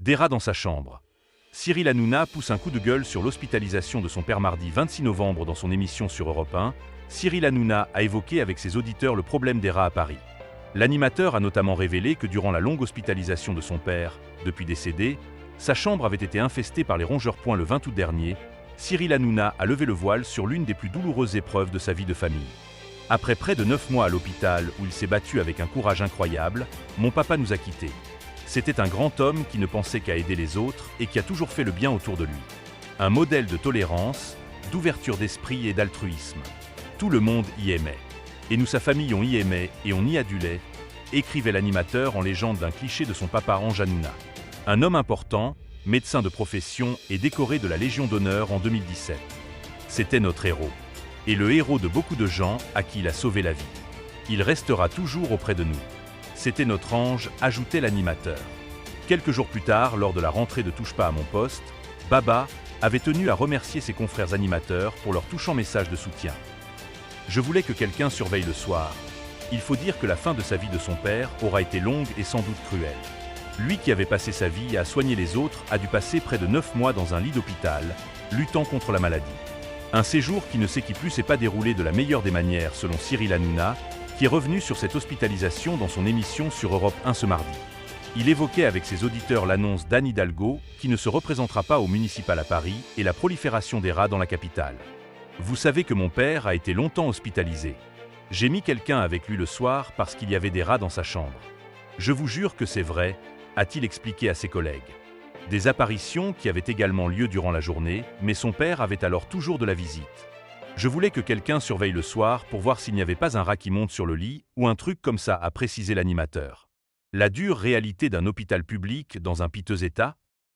Des rats dans sa chambre. Cyril Hanouna pousse un coup de gueule sur l'hospitalisation de son père mardi 26 novembre dans son émission sur Europe 1. Cyril Hanouna a évoqué avec ses auditeurs le problème des rats à Paris. L'animateur a notamment révélé que durant la longue hospitalisation de son père, depuis décédé, sa chambre avait été infestée par les rongeurs-poings le 20 août dernier. Cyril Hanouna a levé le voile sur l'une des plus douloureuses épreuves de sa vie de famille. Après près de 9 mois à l'hôpital où il s'est battu avec un courage incroyable, mon papa nous a quittés. C'était un grand homme qui ne pensait qu'à aider les autres et qui a toujours fait le bien autour de lui. Un modèle de tolérance, d'ouverture d'esprit et d'altruisme. Tout le monde y aimait. Et nous, sa famille, on y aimait et on y adulait, écrivait l'animateur en légende d'un cliché de son papa Ange Hanouna. Un homme important, médecin de profession et décoré de la Légion d'honneur en 2017. C'était notre héros. Et le héros de beaucoup de gens à qui il a sauvé la vie. Il restera toujours auprès de nous. C'était notre ange, ajoutait l'animateur. Quelques jours plus tard, lors de la rentrée de Touche pas à mon poste, Baba avait tenu à remercier ses confrères animateurs pour leur touchant message de soutien. Je voulais que quelqu'un surveille le soir. Il faut dire que la fin de sa vie de son père aura été longue et sans doute cruelle. Lui qui avait passé sa vie à soigner les autres a dû passer près de 9 mois dans un lit d'hôpital, luttant contre la maladie. Un séjour qui ne s'est pas déroulé de la meilleure des manières selon Cyril Hanouna, qui est revenu sur cette hospitalisation dans son émission sur Europe 1 ce mardi. Il évoquait avec ses auditeurs l'annonce d'Anne Hidalgo, qui ne se représentera pas au municipal à Paris, et la prolifération des rats dans la capitale. Vous savez que mon père a été longtemps hospitalisé. J'ai mis quelqu'un avec lui le soir parce qu'il y avait des rats dans sa chambre. Je vous jure que c'est vrai, a-t-il expliqué à ses collègues. Des apparitions qui avaient également lieu durant la journée, mais son père avait alors toujours de la visite. Je voulais que quelqu'un surveille le soir pour voir s'il n'y avait pas un rat qui monte sur le lit, ou un truc comme ça, a précisé l'animateur. La dure réalité d'un hôpital public dans un piteux état.